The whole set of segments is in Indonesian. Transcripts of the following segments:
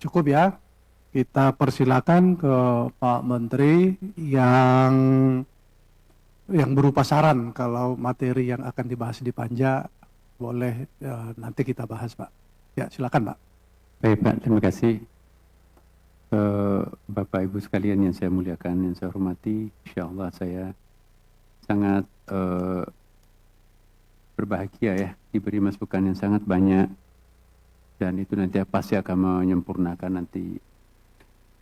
cukup ya. Kita persilakan ke Pak Menteri yang berupa saran kalau materi yang akan dibahas di Panja boleh nanti kita bahas, Pak. Ya, silakan, Pak. Baik, Pak, terima kasih. Bapak Ibu sekalian yang saya muliakan, yang saya hormati, insya Allah saya sangat berbahagia ya, diberi masukan yang sangat banyak, dan itu nanti pasti akan menyempurnakan nanti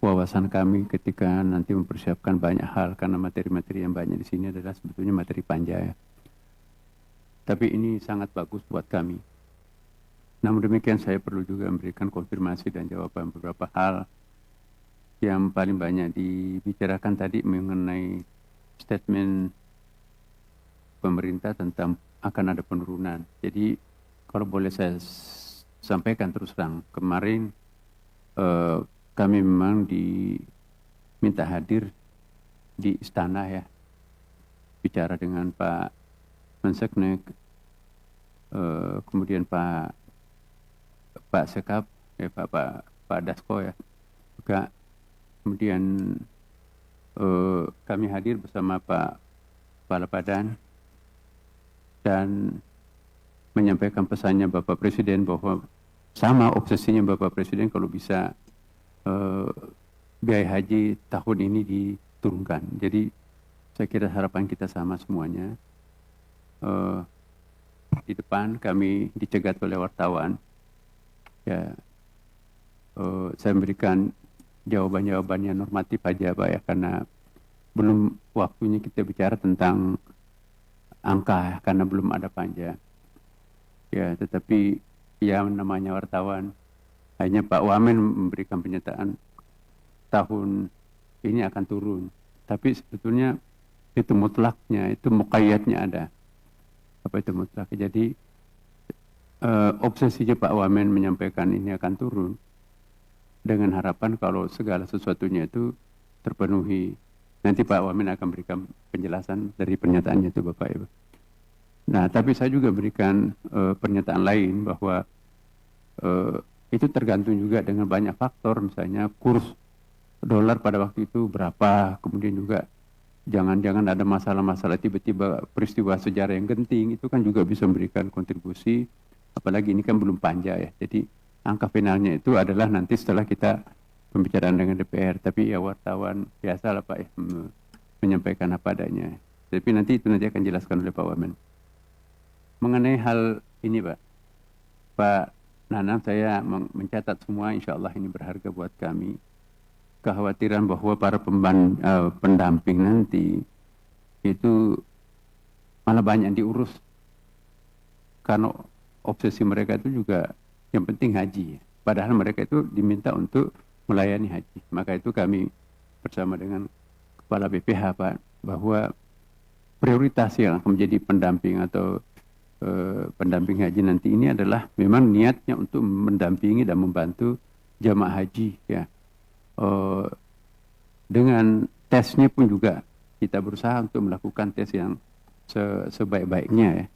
wawasan kami ketika nanti mempersiapkan banyak hal, karena materi-materi yang banyak di sini adalah sebetulnya materi Panja ya. Tapi ini sangat bagus buat kami. Namun demikian saya perlu juga memberikan konfirmasi dan jawaban beberapa hal yang paling banyak dibicarakan tadi mengenai statement pemerintah tentang akan ada penurunan. Jadi kalau boleh saya sampaikan terus terang, kemarin kami memang diminta hadir di istana ya, bicara dengan Pak Menseknek, kemudian Pak Sekap, Pak Dasko ya, juga kemudian kami hadir bersama Pak Kepala Badan dan menyampaikan pesannya Bapak Presiden bahwa sama obsesinya Bapak Presiden kalau bisa biaya haji tahun ini diturunkan. Jadi saya kira harapan kita sama semuanya. Di depan kami dicegat oleh wartawan. Ya, saya memberikan jawaban-jawaban yang normatif aja Pak ya, karena belum waktunya kita bicara tentang angka karena belum ada Panja. Ya, tetapi ya namanya wartawan, hanya Pak Wamen memberikan pernyataan tahun ini akan turun. Tapi sebetulnya itu mutlaknya, itu muqayyadnya ada. Apa itu mutlak? Jadi obsesinya Pak Wamen menyampaikan ini akan turun dengan harapan kalau segala sesuatunya itu terpenuhi. Nanti Pak Wamen akan berikan penjelasan dari pernyataannya itu Bapak Ibu. Nah, tapi saya juga berikan pernyataan lain bahwa itu tergantung juga dengan banyak faktor, misalnya kurs dolar pada waktu itu berapa, kemudian juga jangan-jangan ada masalah-masalah tiba-tiba peristiwa sejarah yang genting, itu kan juga bisa memberikan kontribusi, apalagi ini kan belum Panja ya, jadi angka finalnya itu adalah nanti setelah kita pembicaraan dengan DPR, tapi ya wartawan biasa lah Pak ya, menyampaikan apa adanya, tapi nanti itu nanti akan dijelaskan oleh Pak Wamen. Mengenai hal ini Pak Nanang, saya mencatat semua, insya Allah ini berharga buat kami. Kekhawatiran bahwa para pendamping nanti itu malah banyak diurus, karena obsesi mereka itu juga yang penting haji. Padahal mereka itu diminta untuk melayani haji. Maka itu kami bersama dengan Kepala BPH Pak, bahwa prioritas yang akan menjadi pendamping atau pendamping haji nanti ini adalah memang niatnya untuk mendampingi dan membantu jamaah haji ya. Dengan tesnya pun juga kita berusaha untuk melakukan tes yang sebaik-baiknya ya,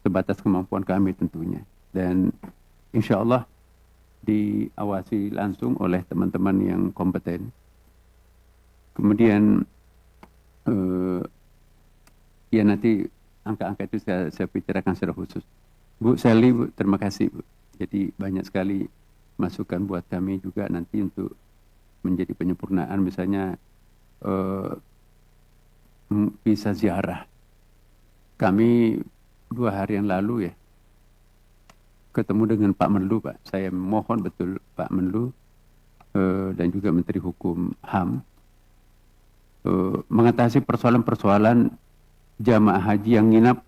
sebatas kemampuan kami tentunya, dan insya Allah diawasi langsung oleh teman-teman yang kompeten. Kemudian ya nanti angka-angka itu saya bicarakan secara khusus. Bu Sally, Bu, terima kasih Bu. Jadi banyak sekali masukan buat kami juga nanti untuk menjadi penyempurnaan, misalnya bisa ziarah. Kami 2 hari yang lalu ya ketemu dengan Pak Menlu Pak. Saya mohon betul Pak Menlu dan juga Menteri Hukum HAM mengatasi persoalan-persoalan jamaah haji yang nginap,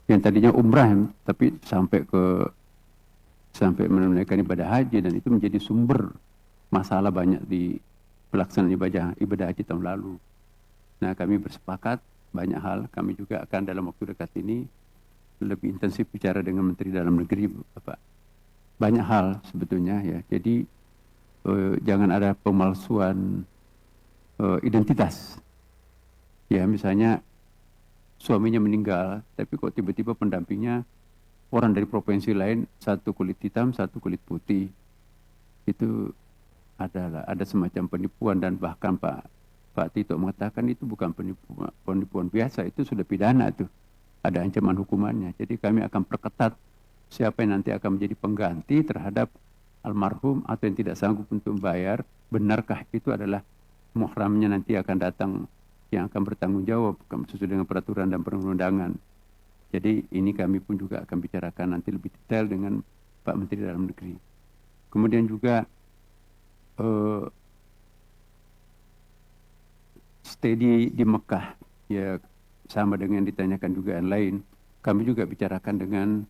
yang tadinya umrah tapi sampai menunaikan ibadah haji, dan itu menjadi sumber masalah banyak di pelaksanaan ibadah haji tahun lalu. Nah, kami bersepakat banyak hal, kami juga akan dalam waktu dekat ini lebih intensif bicara dengan Menteri Dalam Negeri Bapak. Banyak hal sebetulnya ya. Jadi jangan ada pemalsuan identitas. Ya, misalnya suaminya meninggal, tapi kok tiba-tiba pendampingnya orang dari provinsi lain, satu kulit hitam, satu kulit putih. Itu ada semacam penipuan, dan bahkan Pak Tito mengatakan itu bukan penipuan biasa, itu sudah pidana tuh. Ada ancaman hukumannya. Jadi kami akan perketat siapa yang nanti akan menjadi pengganti terhadap almarhum atau yang tidak sanggup untuk membayar. Benarkah itu adalah muhramnya nanti akan datang yang akan bertanggung jawab sesuai dengan peraturan dan perundangan. Jadi ini kami pun juga akan bicarakan nanti lebih detail dengan Pak Menteri Dalam Negeri. Kemudian juga stay di Mekah, ya sama dengan yang ditanyakan juga yang lain. Kami juga bicarakan dengan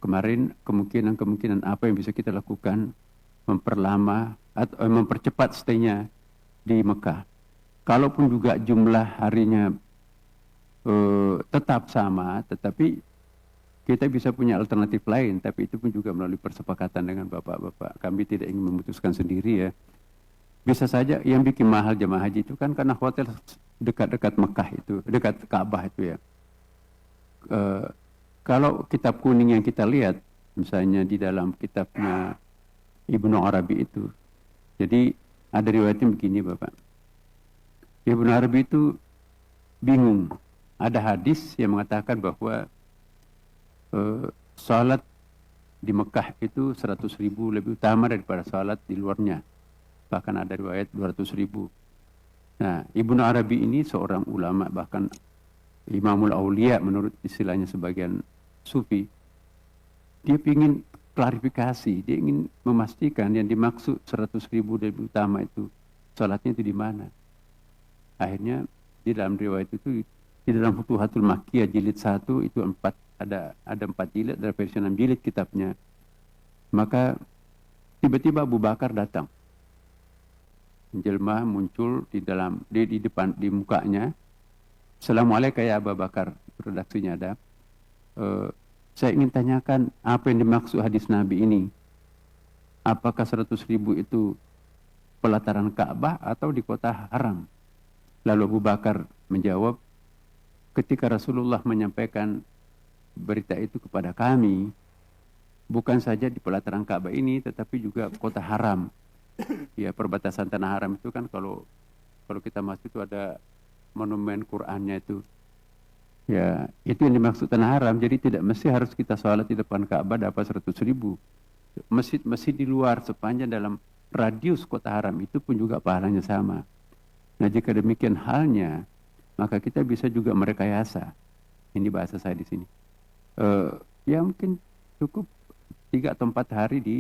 kemarin kemungkinan apa yang bisa kita lakukan memperlama atau mempercepat stay-nya di Mekah. Kalaupun juga jumlah harinya tetap sama, tetapi kita bisa punya alternatif lain, tapi itu pun juga melalui persepakatan dengan bapak-bapak. Kami tidak ingin memutuskan sendiri ya. Bisa saja yang bikin mahal jemaah haji itu kan karena hotel dekat-dekat Mekah itu, dekat Ka'bah itu ya. Kalau kitab kuning yang kita lihat, misalnya di dalam kitabnya Ibnu Arabi itu, jadi ada riwayatnya begini Bapak. Ibnu Arabi itu bingung. Ada hadis yang mengatakan bahwa salat di Mekah itu 100.000 lebih utama daripada salat di luarnya. Bahkan ada riwayat 200.000. Nah, Ibnu Arabi ini seorang ulama, bahkan Imamul Aulia menurut istilahnya sebagian sufi. Dia ingin klarifikasi, dia ingin memastikan yang dimaksud 100.000 lebih utama itu salatnya itu di mana. Akhirnya di dalam riwayat itu, di dalam Futuhatul Makkiyah jilid 1 itu ada 4 jilid, ada versi 6 jilid kitabnya. Maka tiba-tiba Abu Bakar datang. Jelma muncul di depan, di mukanya. Assalamualaikum ya Abu Bakar, redaksinya ada. Saya ingin tanyakan apa yang dimaksud hadis Nabi ini. Apakah 100.000 itu pelataran Ka'bah atau di kota haram? Lalu Abu Bakar menjawab, ketika Rasulullah menyampaikan berita itu kepada kami, bukan saja di pelataran Ka'bah ini, tetapi juga kota haram. Ya, perbatasan tanah haram itu kan kalau kita masuk itu ada monumen Qur'annya itu. Ya, itu yang dimaksud tanah haram. Jadi tidak mesti harus kita sholat di depan Ka'bah dapat 100.000. Masjid di luar sepanjang dalam radius kota haram itu pun juga pahalanya sama. Nah, jika demikian halnya, maka kita bisa juga merekayasa. Ini bahasa saya di sini. Ya mungkin cukup 3 atau 4 hari di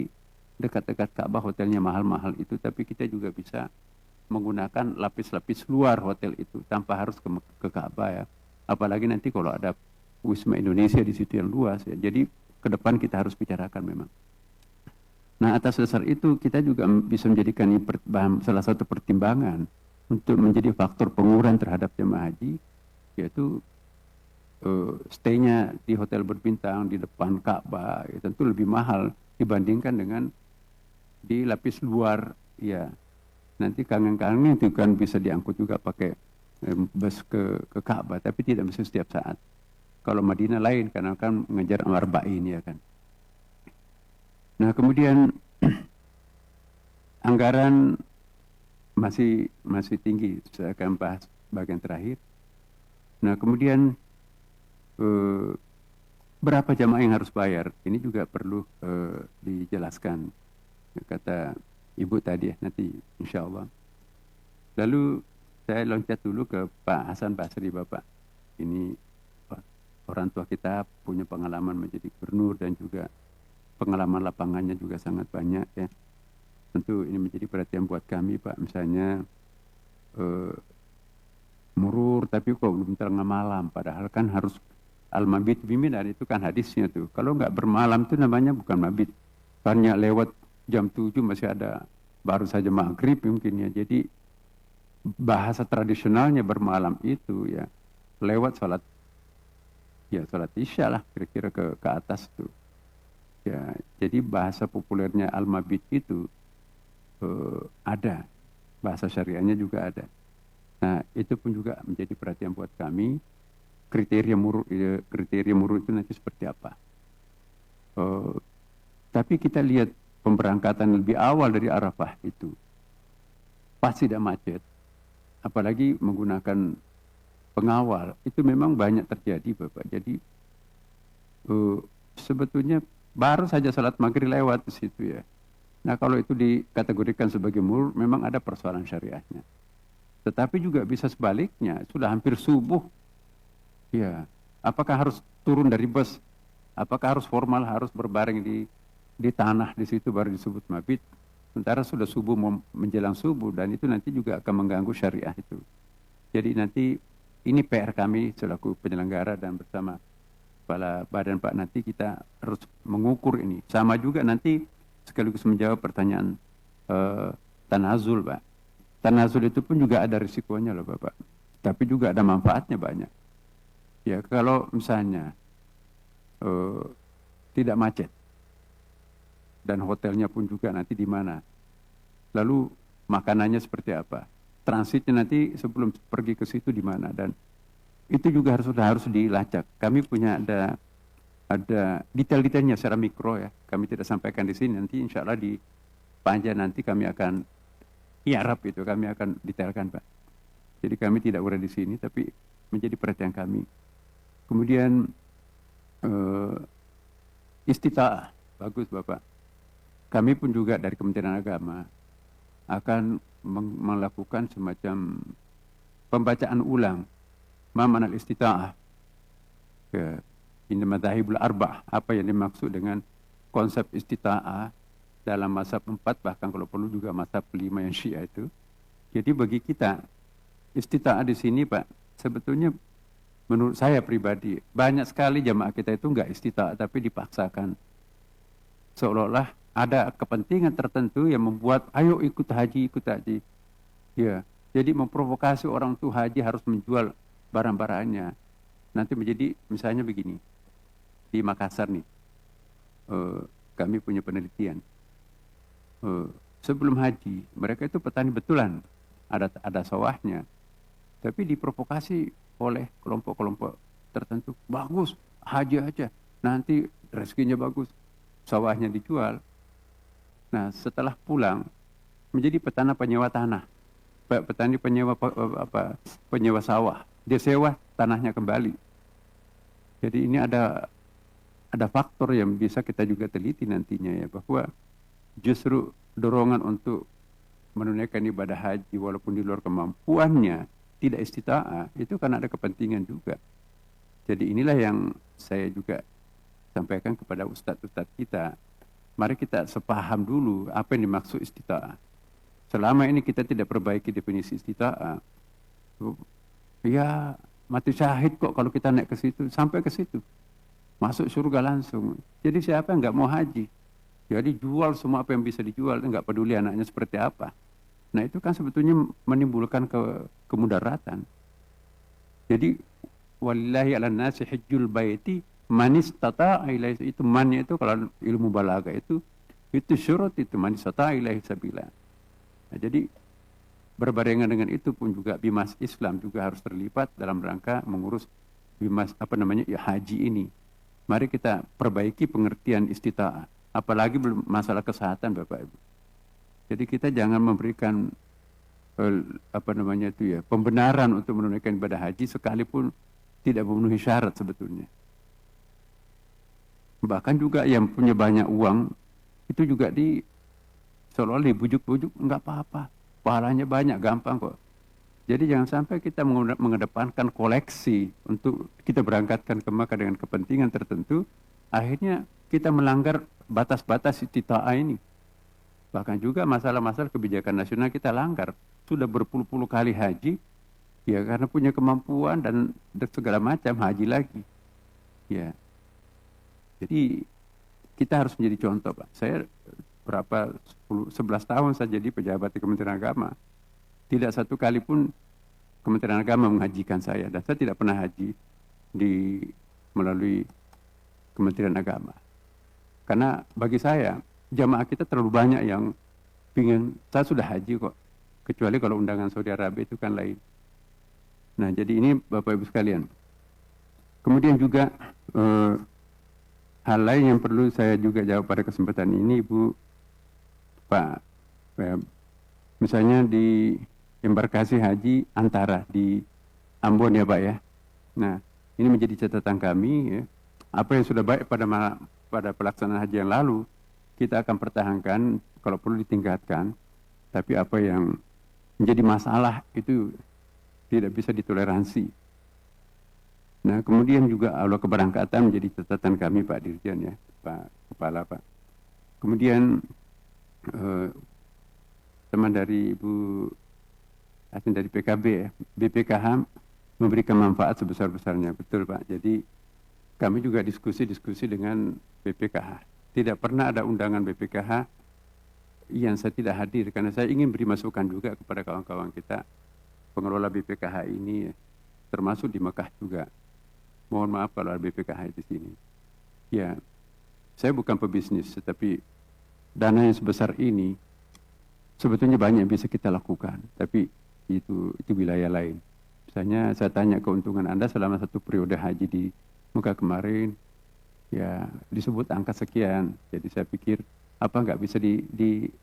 dekat-dekat Ka'bah, hotelnya mahal-mahal itu, tapi kita juga bisa menggunakan lapis-lapis luar hotel itu tanpa harus ke Ka'bah ya. Apalagi nanti kalau ada Wisma Indonesia di situ yang luas ya. Jadi ke depan kita harus bicarakan memang. Nah, atas dasar itu kita juga bisa menjadikan salah satu pertimbangan untuk menjadi faktor pengurangan terhadap jemaah haji, yaitu stay-nya di hotel berbintang di depan Ka'bah ya, tentu lebih mahal dibandingkan dengan di lapis luar ya. Nanti kangen-kangen itu kan bisa diangkut juga pakai bus ke Ka'bah, tapi tidak mesti setiap saat. Kalau Madinah lain karena kan mengejar Arba'in ya kan. Nah, kemudian anggaran masih tinggi, saya akan bahas bagian terakhir. Nah, kemudian berapa jamaah yang harus bayar? Ini juga perlu dijelaskan. Kata Ibu tadi ya, nanti insya Allah. Lalu saya loncat dulu ke Pak Hasan Basri, Bapak. Ini orang tua kita punya pengalaman menjadi gubernur dan juga pengalaman lapangannya juga sangat banyak ya. Tentu ini menjadi perhatian buat kami Pak. Misalnya murur tapi kok belum tengah malam. Padahal kan harus al-mabit biminar, itu kan hadisnya tuh. Kalau nggak bermalam itu namanya bukan mabit. Karena lewat jam 7 masih ada, baru saja maghrib mungkin ya. Jadi bahasa tradisionalnya bermalam itu ya lewat sholat isya lah kira-kira ke atas tuh. Ya, jadi bahasa populernya al-mabit itu ada. Bahasa syariahnya juga ada. Nah, itu pun juga menjadi perhatian buat kami. Kriteria murur itu nanti seperti apa. Tapi kita lihat pemberangkatan lebih awal dari Arafah itu. pasti tidak macet. Apalagi menggunakan pengawal, itu memang banyak terjadi Bapak. Jadi sebetulnya baru saja salat maghrib lewat di situ ya. Nah kalau itu dikategorikan sebagai mulur, memang ada persoalan syariahnya. Tetapi juga bisa sebaliknya, sudah hampir subuh. Ya, apakah harus turun dari bus? Apakah harus formal, harus berbaring di tanah di situ baru disebut mabit? Sementara sudah subuh menjelang subuh, dan itu nanti juga akan mengganggu syariah itu. Jadi nanti ini PR kami selaku penyelenggara dan bersama kepala badan Pak, nanti kita harus mengukur ini. Sama juga nanti sekaligus menjawab pertanyaan tanazul Pak. Tanazul itu pun juga ada risikonya loh Bapak. Tapi juga ada manfaatnya banyak. Ya kalau misalnya tidak macet dan hotelnya pun juga nanti di mana. Lalu makanannya seperti apa? Transitnya nanti sebelum pergi ke situ di mana, dan itu juga harus dilacak. Kami punya ada detail-detailnya secara mikro ya. Kami tidak sampaikan di sini, nanti insya Allah di panja nanti kami akan i'rab itu, kami akan detailkan Pak. Jadi kami tidak uraikan di sini, tapi menjadi perhatian kami. Kemudian istita'ah, bagus Bapak. Kami pun juga dari Kementerian Agama akan melakukan semacam pembacaan ulang ma'manal istita'ah ke inna madzahibul arba'ah, apa yang dimaksud dengan konsep istita'ah dalam mazhab 4, bahkan kalau perlu juga mazhab 5 yang Syiah itu. Jadi bagi kita istita'ah di sini Pak, sebetulnya menurut saya pribadi banyak sekali jamaah kita itu enggak istita'ah tapi dipaksakan, seolah-olah ada kepentingan tertentu yang membuat ayo ikut haji. Ya, jadi memprovokasi orang tuh haji harus menjual barang-barangnya. Nanti menjadi misalnya begini, di Makassar nih, kami punya penelitian. Sebelum haji, mereka itu petani betulan, ada sawahnya, tapi diprovokasi oleh kelompok-kelompok tertentu. Bagus, haji aja, nanti rezekinya bagus, sawahnya dijual. Nah, setelah pulang menjadi petani penyewa tanah, petani penyewa sawah. Dia sewa tanahnya kembali. Jadi ini ada faktor yang bisa kita juga teliti nantinya ya, bahwa justru dorongan untuk menunaikan ibadah haji walaupun di luar kemampuannya, tidak istita'ah, itu karena ada kepentingan juga. Jadi inilah yang saya juga sampaikan kepada ustadz-ustadz kita. Mari kita sepaham dulu apa yang dimaksud istita'ah. Selama ini kita tidak perbaiki definisi istita'ah, ya mati syahid kok kalau kita naik ke situ, sampai ke situ, masuk surga langsung. Jadi siapa yang nggak mau haji? Jadi jual semua apa yang bisa dijual, nggak peduli anaknya seperti apa. Nah itu kan sebetulnya menimbulkan kemudaratan. Jadi walillahi ala nasi hajjul baiti man istata'a ilaihi, itu mannya itu kalau ilmu balaga itu syarat itu man istata'a ilaihi sabila. Nah, jadi berbarengan dengan itu pun juga Bimas Islam juga harus terlibat dalam rangka mengurus Bimas haji ini. Mari kita perbaiki pengertian istita'ah, apalagi masalah kesehatan Bapak Ibu. Jadi kita jangan memberikan pembenaran untuk menunaikan ibadah haji sekalipun tidak memenuhi syarat sebetulnya. Bahkan juga yang punya banyak uang itu juga seolah-olah dibujuk-bujuk, enggak apa-apa, pahalanya banyak, gampang kok. Jadi jangan sampai kita mengedepankan koleksi untuk kita berangkatkan ke Makkah dengan kepentingan tertentu, akhirnya kita melanggar batas-batas istita'ah ini. Bahkan juga masalah-masalah kebijakan nasional kita langgar. Sudah berpuluh-puluh kali haji, ya karena punya kemampuan dan segala macam haji lagi. Ya. Jadi kita harus menjadi contoh Pak. Saya 11 tahun saya jadi pejabat di Kementerian Agama. Tidak satu kali pun Kementerian Agama menghajikan saya. Dan saya tidak pernah haji melalui Kementerian Agama. Karena bagi saya, jamaah kita terlalu banyak yang pingin, saya sudah haji kok. Kecuali kalau undangan Saudi Arabia itu kan lain. Nah jadi ini Bapak Ibu sekalian. Kemudian juga hal lain yang perlu saya juga jawab pada kesempatan ini, Ibu, Pak, misalnya di embarkasi haji antara di Ambon ya Pak ya. Nah, ini menjadi catatan kami ya. Apa yang sudah baik pada pelaksanaan haji yang lalu, kita akan pertahankan kalau perlu ditingkatkan. Tapi apa yang menjadi masalah itu tidak bisa ditoleransi. Nah, kemudian juga aula keberangkatan menjadi catatan kami Pak Dirjen ya, Pak Kepala Pak. Kemudian teman dari Ibu Asin dari PKB ya, BPKH memberikan manfaat sebesar-besarnya, betul Pak. Jadi kami juga diskusi dengan BPKH. Tidak pernah ada undangan BPKH yang saya tidak hadir, karena saya ingin beri masukan juga kepada kawan-kawan kita, pengelola BPKH ini, termasuk di Mekah juga. Mohon maaf kalau ada BPKH di sini. Ya, saya bukan pebisnis, tetapi dana yang sebesar ini sebetulnya banyak yang bisa kita lakukan, tapi itu wilayah lain. Misalnya saya tanya keuntungan Anda selama satu periode haji di Mekah kemarin, ya disebut angka sekian. Jadi saya pikir apa nggak bisa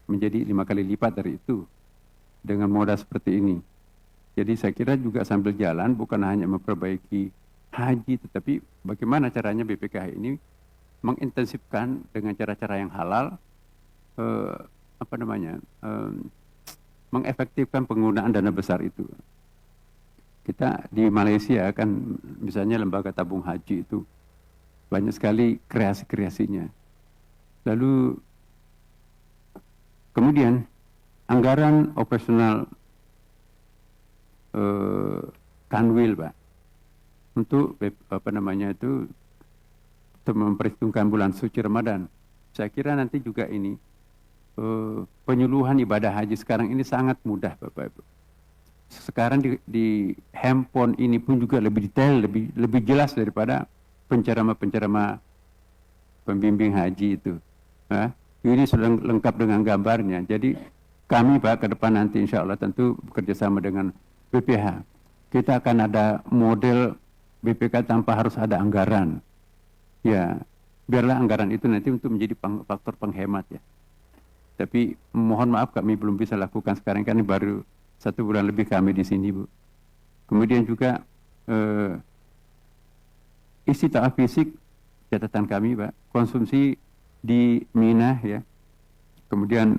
menjadi 5 kali lipat dari itu dengan modal seperti ini. Jadi saya kira juga sambil jalan bukan hanya memperbaiki haji, tetapi bagaimana caranya BPKH ini mengintensifkan dengan cara-cara yang halal, mengefektifkan penggunaan dana besar itu. Kita di Malaysia kan misalnya lembaga tabung haji itu banyak sekali kreasi-kreasinya. Lalu kemudian anggaran operasional kanwil Pak untuk untuk memperhitungkan bulan suci Ramadan. Saya kira nanti juga ini penyuluhan ibadah haji sekarang ini sangat mudah Bapak Ibu. Sekarang di handphone ini pun juga lebih detail, lebih jelas daripada penceramah-penceramah pembimbing haji itu. Nah, ini sudah lengkap dengan gambarnya. Jadi kami Pak ke depan nanti insya Allah tentu bekerjasama dengan BPH. Kita akan ada model BPK tanpa harus ada anggaran. Ya, biarlah anggaran itu nanti untuk menjadi faktor penghemat ya. Tapi mohon maaf kami belum bisa lakukan sekarang, kan baru 1 bulan lebih kami di sini Bu. Kemudian juga istitaah fisik catatan kami Pak, konsumsi di Mina ya. Kemudian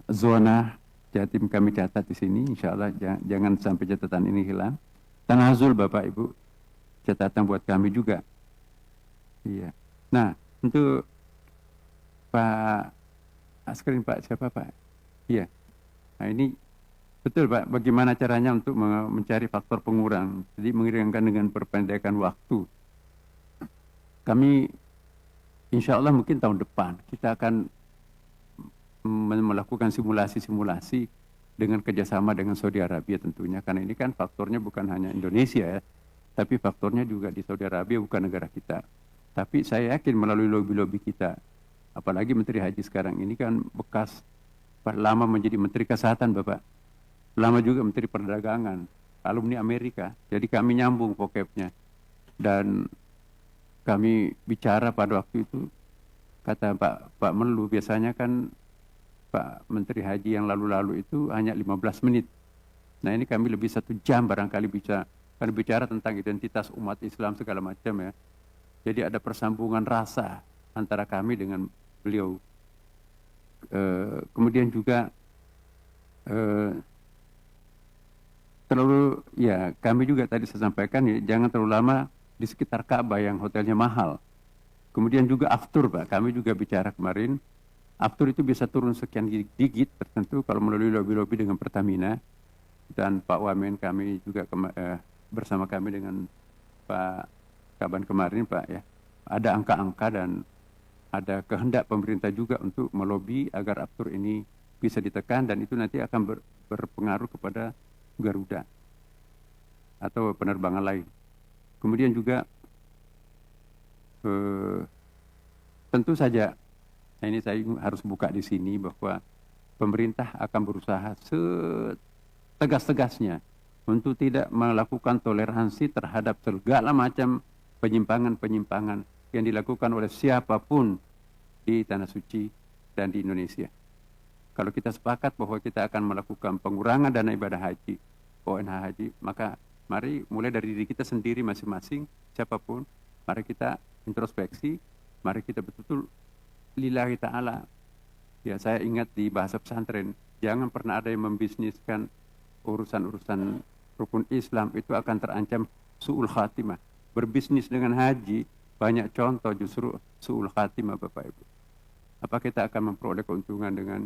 zona Jatim kami catat di sini, insya Allah jangan sampai catatan ini hilang. Tanazul Bapak Ibu, catatan buat kami juga. Iya. Nah, untuk Pak Askrin Pak siapa Pak? Iya. Nah ini betul Pak, bagaimana caranya untuk mencari faktor pengurang, jadi mengiringkan dengan perpendekan waktu. Kami insya Allah mungkin tahun depan kita akan melakukan simulasi-simulasi dengan kerjasama dengan Saudi Arabia tentunya, karena ini kan faktornya bukan hanya Indonesia ya, tapi faktornya juga di Saudi Arabia, bukan negara kita. Tapi saya yakin melalui lobby-lobby kita, apalagi Menteri Haji sekarang ini kan bekas lama menjadi Menteri Kesehatan Bapak, lama juga Menteri Perdagangan, alumni Amerika, jadi kami nyambung vocabnya. Dan kami bicara pada waktu itu, kata Pak Menlu, biasanya kan Pak Menteri Haji yang lalu-lalu itu hanya 15 menit. Nah ini kami lebih 1 jam barangkali bisa, kan bicara tentang identitas umat Islam segala macam ya. Jadi ada persambungan rasa antara kami dengan beliau. Kemudian juga kami juga tadi saya sampaikan ya, jangan terlalu lama di sekitar Ka'bah yang hotelnya mahal. Kemudian juga aftur Pak, kami juga bicara kemarin, aftur itu bisa turun sekian digit tertentu kalau melalui lobby-lobby dengan Pertamina, dan Pak Wamen kami juga bersama kami dengan Pak Kaban kemarin Pak ya, ada angka-angka dan ada kehendak pemerintah juga untuk melobi agar aftur ini bisa ditekan, dan itu nanti akan berpengaruh kepada Garuda atau penerbangan lain. Kemudian juga tentu saja, nah ini saya harus buka di sini bahwa pemerintah akan berusaha setegas-tegasnya untuk tidak melakukan toleransi terhadap segala macam penyimpangan-penyimpangan yang dilakukan oleh siapapun di Tanah Suci dan di Indonesia. Kalau kita sepakat bahwa kita akan melakukan pengurangan dana ibadah haji, ONH haji, maka mari mulai dari diri kita sendiri masing-masing, siapapun, mari kita introspeksi, mari kita betul-betul lillahi ta'ala. Ya, saya ingat di bahasa pesantren, jangan pernah ada yang membisniskan urusan-urusan rukun Islam, itu akan terancam su'ul khatimah. Berbisnis dengan haji, banyak contoh justru su'ul khatimah, Bapak Ibu. Apa kita akan memperoleh keuntungan dengan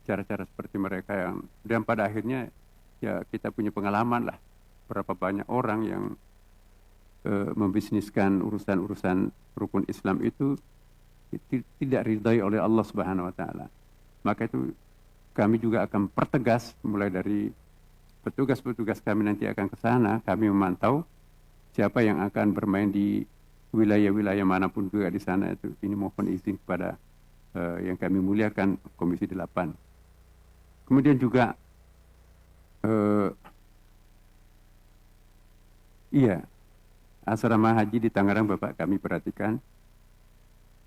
cara-cara seperti mereka yang, dan pada akhirnya ya kita punya pengalaman lah, berapa banyak orang yang membisniskan urusan-urusan rukun Islam itu tidak ridhai oleh Allah Subhanahu wa taala. Maka itu kami juga akan pertegas, mulai dari petugas-petugas kami nanti akan ke sana, kami memantau siapa yang akan bermain di wilayah-wilayah manapun juga di sana itu. Ini mohon izin kepada yang kami muliakan Komisi 8. Kemudian juga asrama haji di Tangerang Bapak kami perhatikan.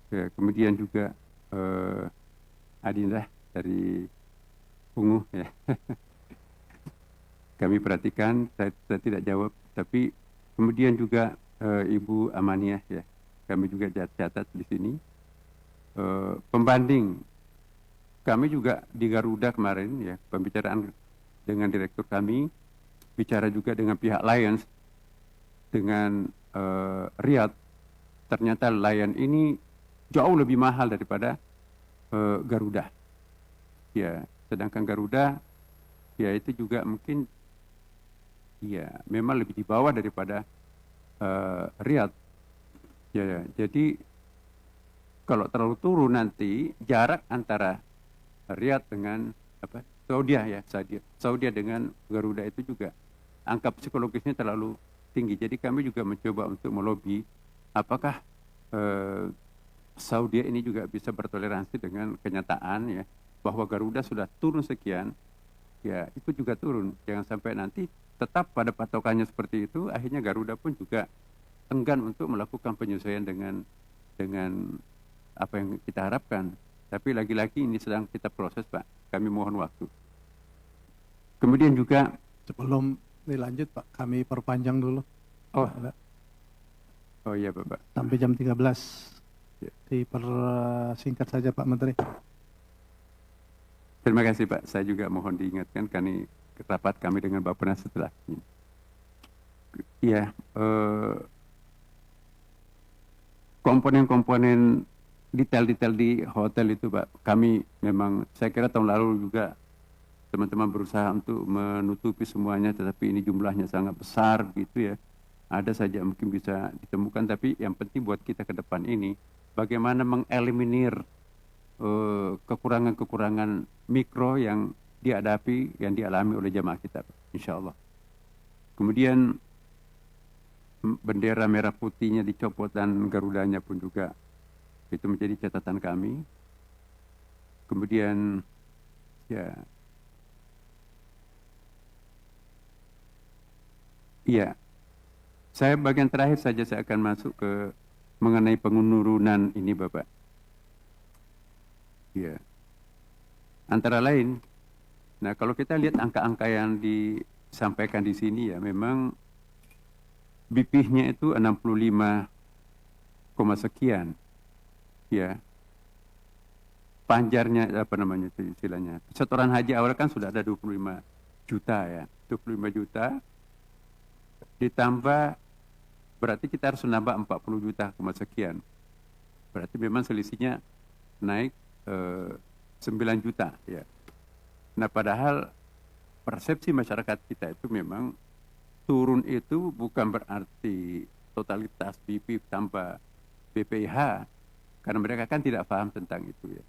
Kemudian juga Adinda dari Ungu ya. Kami perhatikan, saya tidak jawab, tapi kemudian juga Ibu Amaniah ya, kami juga catat di sini. Pembanding, kami juga di Garuda kemarin ya, pembicaraan dengan direktur kami, bicara juga dengan pihak Lions, dengan Riyadh, ternyata Lion ini jauh lebih mahal daripada Garuda. Ya, sedangkan Garuda ya itu juga mungkin ya memang lebih di bawah daripada Riyadh. Ya, jadi kalau terlalu turun nanti jarak antara Riyadh dengan Saudi dengan Garuda itu juga angka psikologisnya terlalu tinggi. Jadi kami juga mencoba untuk melobi apakah Saudi ini juga bisa bertoleransi dengan kenyataan ya bahwa Garuda sudah turun sekian, ya itu juga turun. Jangan sampai nanti tetap pada patokannya seperti itu, akhirnya Garuda pun juga enggan untuk melakukan penyesuaian dengan apa yang kita harapkan. Tapi lagi-lagi ini sedang kita proses, Pak. Kami mohon waktu. Kemudian juga sebelum dilanjut Pak, kami perpanjang dulu. Oh iya Bapak. Sampai jam 13. Ya. Dipersingkat saja Pak Menteri. Terima kasih Pak. Saya juga mohon diingatkan kami rapat kami dengan Bappenas setelah ini. Iya, komponen-komponen detail-detail di hotel itu Pak, kami memang saya kira tahun lalu juga teman-teman berusaha untuk menutupi semuanya, tetapi ini jumlahnya sangat besar gitu ya. Ada saja mungkin bisa ditemukan, tapi yang penting buat kita ke depan ini bagaimana mengeliminir kekurangan-kekurangan mikro yang dihadapi, yang dialami oleh jamaah kita, insya Allah. Kemudian bendera merah putihnya dicopot dan Garudanya pun juga itu menjadi catatan kami. Kemudian saya bagian terakhir saja saya akan masuk ke mengenai penurunan ini Bapak. Ya, antara lain, nah kalau kita lihat angka-angka yang disampaikan di sini ya, memang BP-nya itu 65, sekian, ya. Panjarnya apa namanya itu istilahnya? Setoran haji awal kan sudah ada 25 juta ya, 25 juta ditambah berarti kita harus menambah 40 juta sekian. Berarti memang selisihnya naik 9 juta ya. Nah padahal persepsi masyarakat kita itu memang turun itu bukan berarti totalitas BP tanpa BPIH, karena mereka kan tidak paham tentang itu ya.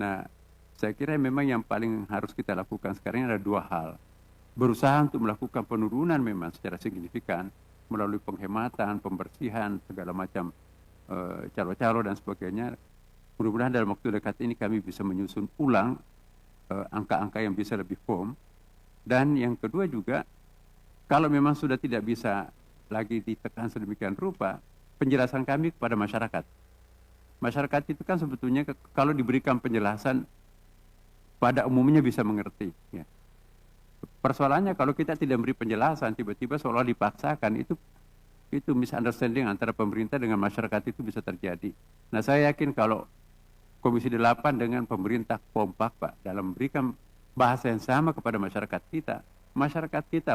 Nah saya kira memang yang paling harus kita lakukan sekarang ada dua hal. Berusaha untuk melakukan penurunan memang secara signifikan melalui penghematan, pembersihan, segala macam calo-calo dan sebagainya. Mudah-mudahan dalam waktu dekat ini kami bisa menyusun ulang angka-angka yang bisa lebih firm. Dan yang kedua juga, kalau memang sudah tidak bisa lagi ditekan sedemikian rupa, penjelasan kami kepada masyarakat. Masyarakat itu kan sebetulnya kalau diberikan penjelasan pada umumnya bisa mengerti. Ya. Persoalannya kalau kita tidak beri penjelasan, tiba-tiba seolah dipaksakan, itu misunderstanding antara pemerintah dengan masyarakat itu bisa terjadi. Nah, saya yakin kalau Komisi 8 dengan pemerintah kompak, Pak, dalam memberikan bahasa yang sama kepada masyarakat kita,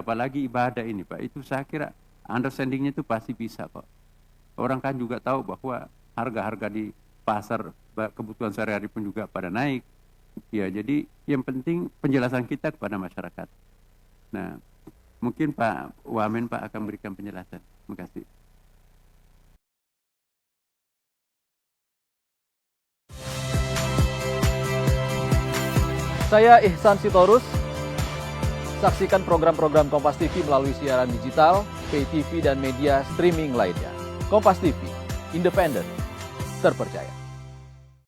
apalagi ibadah ini, Pak, itu saya kira understandingnya itu pasti bisa, Pak. Orang kan juga tahu bahwa harga-harga di pasar kebutuhan sehari-hari pun juga pada naik. Ya, jadi yang penting penjelasan kita kepada masyarakat. Nah, mungkin Pak Wamen, Pak, akan memberikan penjelasan. Terima kasih. Saya Ihsan Sitorus. Saksikan program-program Kompas TV melalui siaran digital, pay TV, dan media streaming lainnya. Kompas TV, independen, terpercaya.